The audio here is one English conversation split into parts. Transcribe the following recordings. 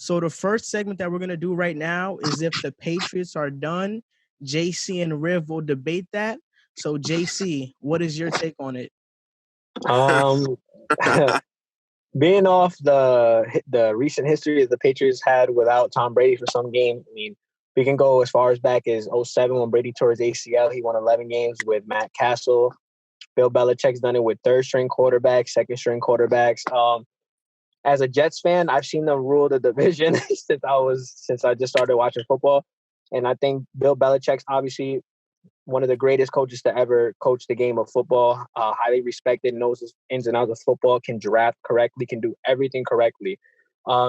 So the first segment that we're going to do right now is if the Patriots are done. JC and Riv will debate that. So, JC, what is your take on it? Being off the recent history that the Patriots had without Tom Brady for some games, I mean, we can go as far as back as 2007 when Brady tore his ACL. He won 11 games with Matt Castle. Bill Belichick's done it with third-string quarterbacks, second-string quarterbacks. As a Jets fan, I've seen them rule the division since I just started watching football. And I think Bill Belichick's obviously one of the greatest coaches to ever coach the game of football, highly respected, knows his ins and outs of football, can draft correctly, can do everything correctly.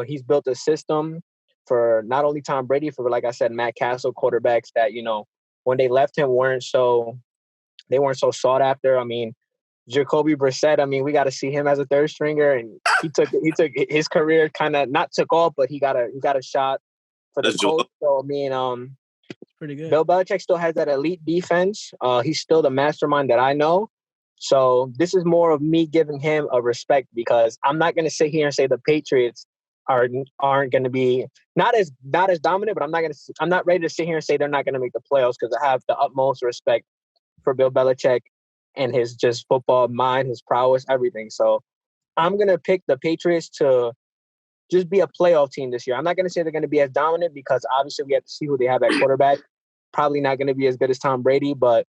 He's built a system for not only Tom Brady, for, like I said, Matt Castle, quarterbacks that, when they left him weren't so sought after. I mean, Jacoby Brissett, I mean, we got to see him as a third stringer, and he took his career kind of not took off, but he got a shot for the Colts. So I mean, pretty good. Bill Belichick still has that elite defense. He's still the mastermind that I know. So this is more of me giving him a respect, because I'm not going to sit here and say the Patriots aren't going to be not as dominant, but I'm not ready to sit here and say they're not going to make the playoffs, because I have the utmost respect for Bill Belichick and his just football mind, his prowess, everything. So I'm going to pick the Patriots to just be a playoff team this year. I'm not going to say they're going to be as dominant, because obviously we have to see who they have at quarterback. Probably not going to be as good as Tom Brady, but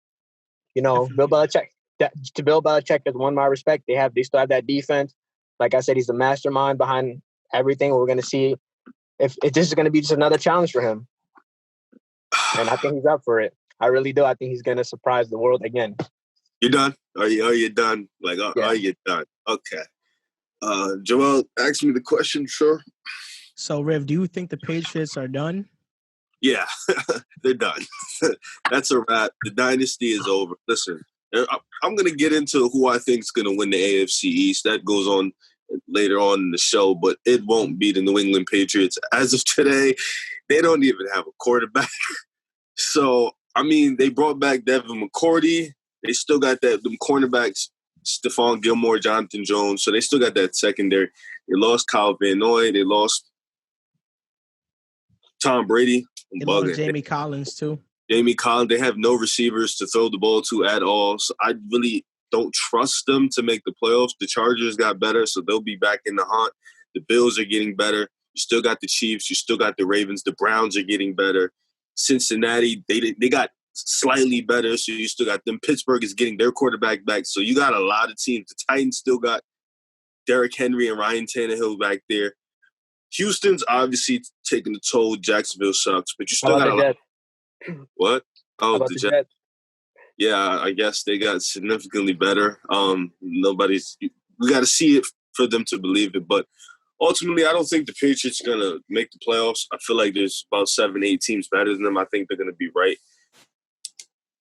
Bill Belichick. To Bill Belichick has won my respect. They still have that defense. Like I said, he's the mastermind behind everything. We're going to see if this is going to be just another challenge for him, and I think he's up for it. I really do. I think he's going to surprise the world again. You done? Are you done? Like, are you done? Okay. Joel, ask me the question, sure. So, Riv, do you think the Patriots are done? Yeah, they're done. That's a wrap. The dynasty is over. Listen, I'm going to get into who I think is going to win the AFC East. That goes on later on in the show, but it won't be the New England Patriots. As of today, they don't even have a quarterback. So, I mean, they brought back Devin McCourty. They still got them cornerbacks, Stephon Gilmore, Jonathan Jones. So they still got that secondary. They lost Kyle Van Noy. They lost Tom Brady. They lost Jamie Collins, too. Jamie Collins. They have no receivers to throw the ball to at all. So I really don't trust them to make the playoffs. The Chargers got better, so they'll be back in the hunt. The Bills are getting better. You still got the Chiefs. You still got the Ravens. The Browns are getting better. Cincinnati, they got slightly better, so you still got them. Pittsburgh is getting their quarterback back, so you got a lot of teams. The Titans still got Derrick Henry and Ryan Tannehill back there. Houston's obviously taking the toll. Jacksonville sucks, but you still got a lot. What? Oh, the Jets. Yeah, I guess they got significantly better. We got to see it for them to believe it, but ultimately, I don't think the Patriots are going to make the playoffs. I feel like there's about 7-8 teams better than them. I think they're going to be right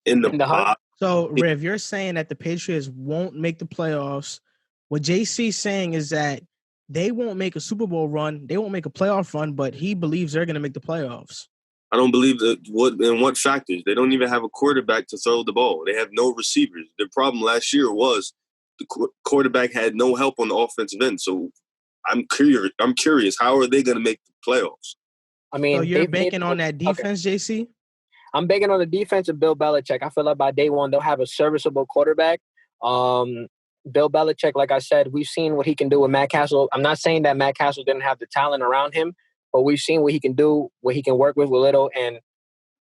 in the pot. So, Riv, you're saying that the Patriots won't make the playoffs. What JC's saying is that they won't make a Super Bowl run. They won't make a playoff run, but he believes they're going to make the playoffs. I don't believe that. What factors? They don't even have a quarterback to throw the ball. They have no receivers. Their problem last year was the quarterback had no help on the offensive end. So I'm curious. How are they going to make the playoffs? I mean, so you're banking on that defense, okay. JC? I'm banking on the defense of Bill Belichick. I feel like by day one, they'll have a serviceable quarterback. Bill Belichick, like I said, we've seen what he can do with Matt Castle. I'm not saying that Matt Castle didn't have the talent around him, but we've seen what he can do, what he can work with little. And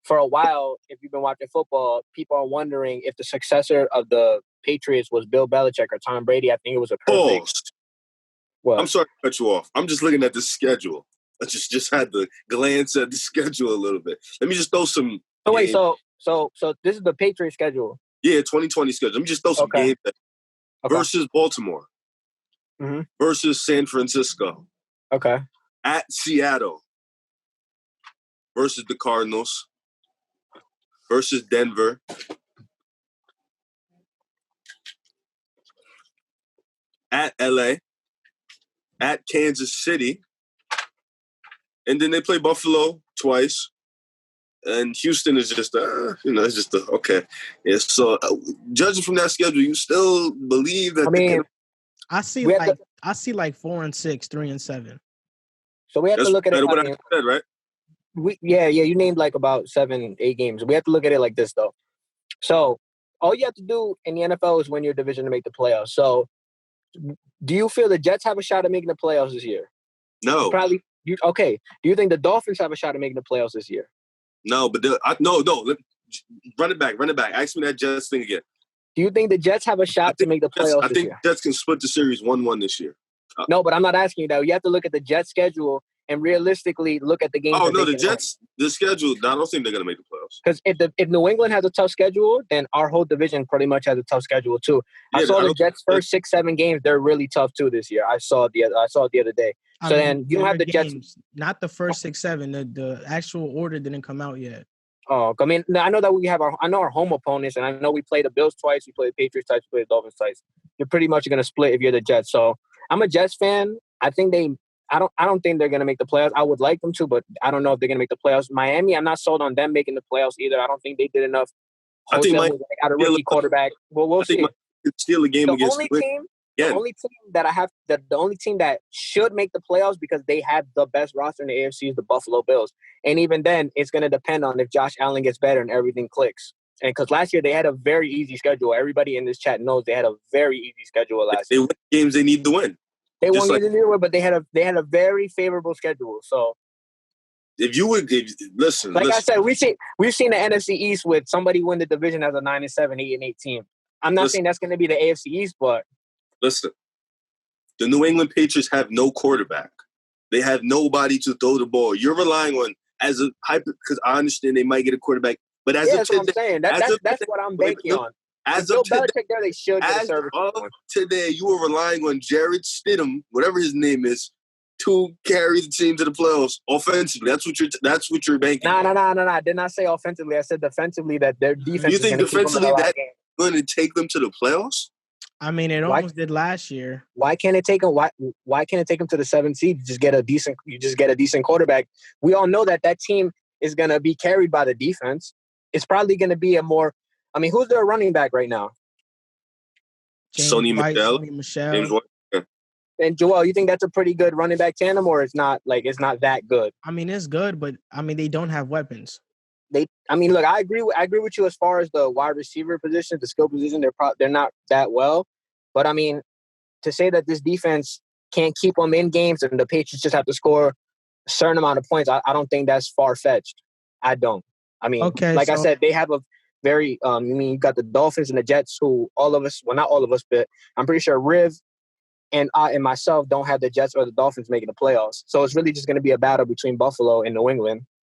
for a while, if you've been watching football, people are wondering if the successor of the Patriots was Bill Belichick or Tom Brady. I think it was a perfect. Well, I'm sorry to cut you off. I'm just looking at the schedule. I just had to glance at the schedule a little bit. Let me just throw some. Oh wait, so this is the Patriots schedule. Yeah, 2020 schedule. Let me just throw some games versus Baltimore, versus San Francisco. Okay. At Seattle versus the Cardinals versus Denver. At LA. At Kansas City. And then they play Buffalo twice. And Houston is just, it's just okay. Yeah, so judging from that schedule, you still believe that? I see like 4-6, 3-7. So we have to look at it. What I said, right? You named like about 7, 8 games. We have to look at it like this, though. So all you have to do in the NFL is win your division to make the playoffs. So do you feel the Jets have a shot at making the playoffs this year? No. Okay. Do you think the Dolphins have a shot at making the playoffs this year? No, but no. Run it back. Ask me that Jets thing again. Do you think the Jets have a shot to make the playoffs this year? I think Jets can split the series 1-1 this year. No, but I'm not asking you that. You have to look at the Jets schedule and realistically look at the games. Oh, no, the Jets, the schedule, I don't think they're going to make the playoffs. Because if New England has a tough schedule, then our whole division pretty much has a tough schedule too. I saw the Jets' first 6, 7 games. They're really tough too this year. I saw it the other day. So then you don't have the Jets. Not the first 6, 7. The actual order didn't come out yet. Oh, I mean, I know that we have our home opponents, and I know we play the Bills twice, we play the Patriots twice, we play the Dolphins twice. You're pretty much going to split if you're the Jets. So I'm a Jets fan. I don't think they're going to make the playoffs. I would like them to, but I don't know if they're going to make the playoffs. Miami, I'm not sold on them making the playoffs either. I don't think they did enough. I think Mike got a rookie quarterback. Well, we'll see. Steal a game against the only team that should make the playoffs because they have the best roster in the AFC is the Buffalo Bills. And even then, it's going to depend on if Josh Allen gets better and everything clicks. And because last year they had a very easy schedule. Everybody in this chat knows they had a very easy schedule last year. They win games they need to win. They won games they need to win, but they had a very favorable schedule. So listen, I said, we've seen the NFC East with somebody win the division as a 9-7, 8-8 team. I'm not saying that's going to be the AFC East, but listen, the New England Patriots have no quarterback. They have nobody to throw the ball. You're relying on because I understand they might get a quarterback, but that's what I'm saying. That's what I'm banking on. As of today, they should get a service. Today, you are relying on Jared Stidham, whatever his name is, to carry the team to the playoffs offensively. That's what you're banking. No. I did not say offensively. I said defensively that their defense. You think defensively that's going to take them to the playoffs? I mean, it almost did last year. Why can't it take them? Why can't it take them to the 7th seed? You just get a decent quarterback. We all know that team is going to be carried by the defense. It's probably going to be a more. I mean, who's their running back right now? Sonny Michel. James White. Yeah. And Joel, you think that's a pretty good running back tandem, or it's not that good? I mean, it's good, but I mean, they don't have weapons. Look, I agree with you as far as the wide receiver position, the skill position. They're not that well, but I mean, to say that this defense can't keep them in games and the Patriots just have to score a certain amount of points, I don't think that's far fetched. I don't. I mean, I said, they have a very. You got the Dolphins and the Jets, who all of us, well, not all of us, but I'm pretty sure Riv and I and myself don't have the Jets or the Dolphins making the playoffs. So it's really just going to be a battle between Buffalo and New England.